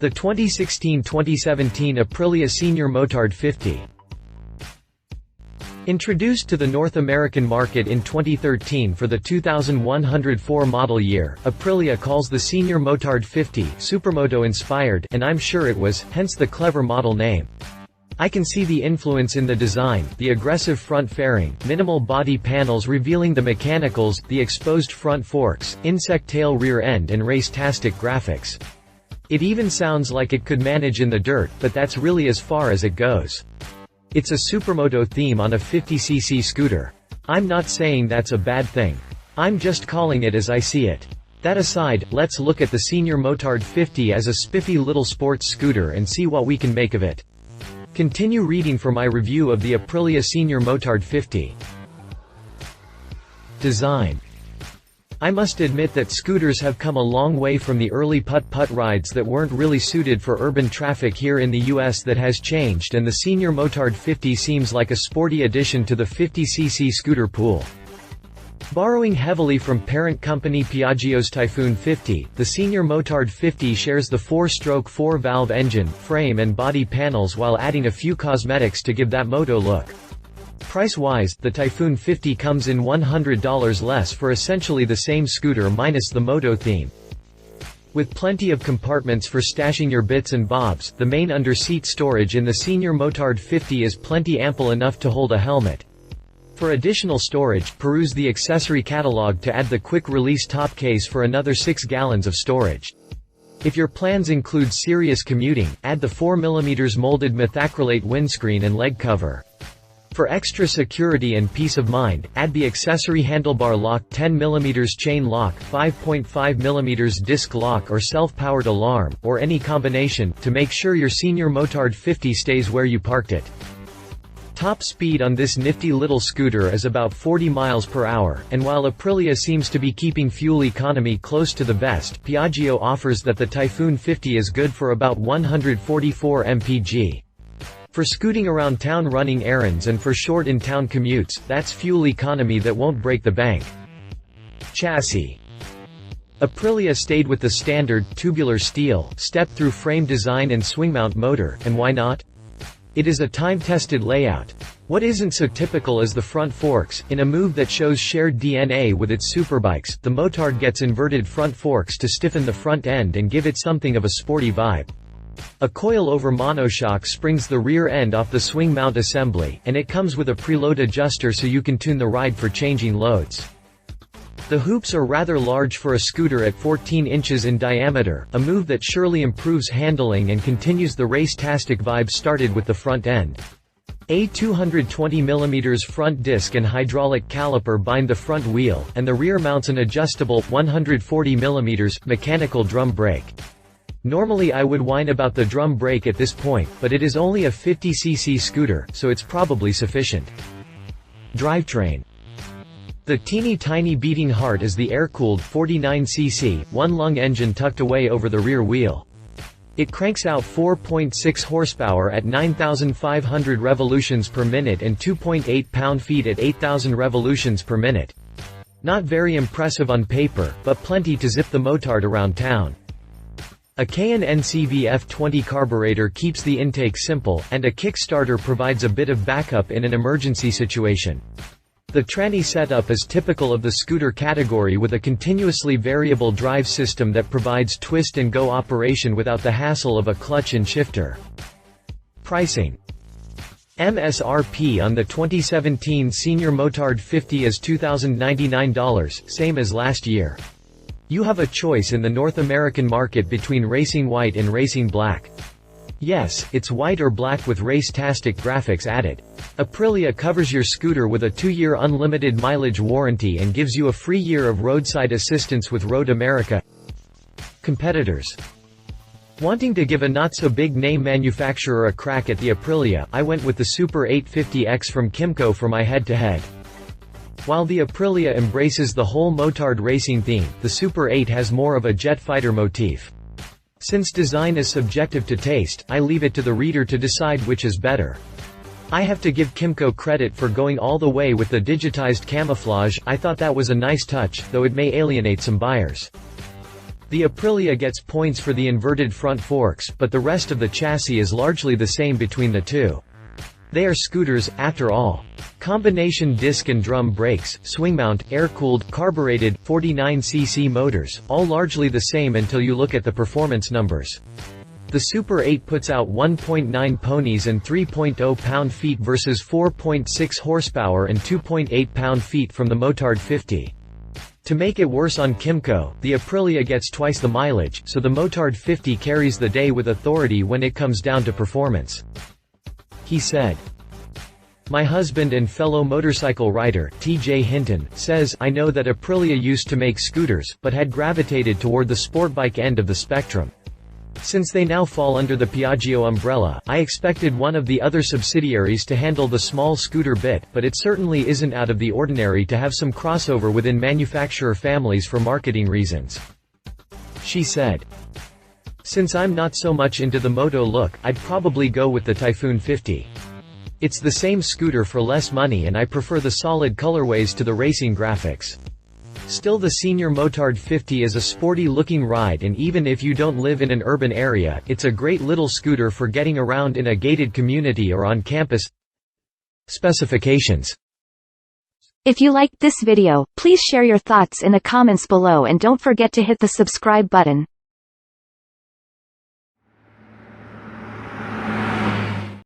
The 2016-2017 Aprilia SR Motard 50. Introduced to the North American market in 2013 for the 2104 model year, Aprilia calls the SR Motard 50 supermoto-inspired, and I'm sure it was, hence the clever model name. I can see the influence in the design, the aggressive front fairing, minimal body panels revealing the mechanicals, the exposed front forks, insect tail rear end and race-tastic graphics. It even sounds like it could manage in the dirt, but that's really as far as it goes. It's a supermoto theme on a 50cc scooter. I'm not saying that's a bad thing. I'm just calling it as I see it. That aside, let's look at the SR Motard 50 as a spiffy little sports scooter and see what we can make of it. Continue reading for my review of the Aprilia SR Motard 50. Design. I must admit that scooters have come a long way from the early putt-putt rides that weren't really suited for urban traffic here in the US. That has changed, and the SR Motard 50 seems like a sporty addition to the 50cc scooter pool. Borrowing heavily from parent company Piaggio's Typhoon 50, the SR Motard 50 shares the 4-stroke 4-valve engine, frame and body panels while adding a few cosmetics to give that moto look. Price-wise, the Typhoon 50 comes in $100 less for essentially the same scooter minus the moto theme. With plenty of compartments for stashing your bits and bobs, the main under-seat storage in the SR Motard 50 is plenty ample enough to hold a helmet. For additional storage, peruse the accessory catalog to add the quick-release top case for another 6 gallons of storage. If your plans include serious commuting, add the 4mm molded methacrylate windscreen and leg cover. For extra security and peace of mind, add the accessory handlebar lock, 10mm chain lock, 5.5mm disc lock or self-powered alarm, or any combination, to make sure your SR Motard 50 stays where you parked it. Top speed on this nifty little scooter is about 40 miles per hour, and while Aprilia seems to be keeping fuel economy close to the vest, Piaggio offers that the Typhoon 50 is good for about 144 mpg. For scooting around town running errands and for short in-town commutes, that's fuel economy that won't break the bank. Chassis. Aprilia stayed with the standard, tubular steel, step-through frame design and swing-mount motor, and why not? It is a time-tested layout. What isn't so typical is the front forks. In a move that shows shared DNA with its superbikes, the Motard gets inverted front forks to stiffen the front end and give it something of a sporty vibe. A coil-over monoshock springs the rear end off the swing mount assembly, and it comes with a preload adjuster so you can tune the ride for changing loads. The hoops are rather large for a scooter at 14 inches in diameter, a move that surely improves handling and continues the race-tastic vibe started with the front end. A 220mm front disc and hydraulic caliper bind the front wheel, and the rear mounts an adjustable, 140mm, mechanical drum brake. Normally I would whine about the drum brake at this point, but it is only a 50cc scooter, so it's probably sufficient. Drivetrain. The teeny-tiny beating heart is the air-cooled 49cc, one-lung engine tucked away over the rear wheel. It cranks out 4.6 horsepower at 9,500 revolutions per minute and 2.8 pound-feet at 8,000 revolutions per minute. Not very impressive on paper, but plenty to zip the Motard around town. A K&N CV-F20 carburetor keeps the intake simple, and a kickstarter provides a bit of backup in an emergency situation. The tranny setup is typical of the scooter category with a continuously variable drive system that provides twist-and-go operation without the hassle of a clutch and shifter. Pricing. MSRP on the 2017 SR Motard 50 is $2,099, same as last year. You have a choice in the North American market between racing white and racing black. Yes, it's white or black with race-tastic graphics added. Aprilia covers your scooter with a 2-year unlimited mileage warranty and gives you a free year of roadside assistance with Road America. Competitors. Wanting to give a not-so-big name manufacturer a crack at the Aprilia, I went with the Super 850X from Kymco for my head-to-head. While the Aprilia embraces the whole Motard racing theme, the Super 8 has more of a jet fighter motif. Since design is subjective to taste, I leave it to the reader to decide which is better. I have to give Kymco credit for going all the way with the digitized camouflage. I thought that was a nice touch, though it may alienate some buyers. The Aprilia gets points for the inverted front forks, but the rest of the chassis is largely the same between the two. They are scooters, after all. Combination disc and drum brakes, swing mount, air-cooled, carbureted, 49cc motors, all largely the same until you look at the performance numbers. The Super 8 puts out 1.9 ponies and 3.0 pound-feet versus 4.6 horsepower and 2.8 pound-feet from the Motard 50. To make it worse on Kimco, the Aprilia gets twice the mileage, so the Motard 50 carries the day with authority when it comes down to performance. He said. My husband and fellow motorcycle rider, TJ Hinton, says, I know that Aprilia used to make scooters, but had gravitated toward the sport bike end of the spectrum. Since they now fall under the Piaggio umbrella, I expected one of the other subsidiaries to handle the small scooter bit, but it certainly isn't out of the ordinary to have some crossover within manufacturer families for marketing reasons. She said. Since I'm not so much into the moto look, I'd probably go with the Typhoon 50. It's the same scooter for less money and I prefer the solid colorways to the racing graphics. Still, the Senior Motard 50 is a sporty-looking ride, and even if you don't live in an urban area, it's a great little scooter for getting around in a gated community or on campus. Specifications. If you liked this video, please share your thoughts in the comments below and don't forget to hit the subscribe button.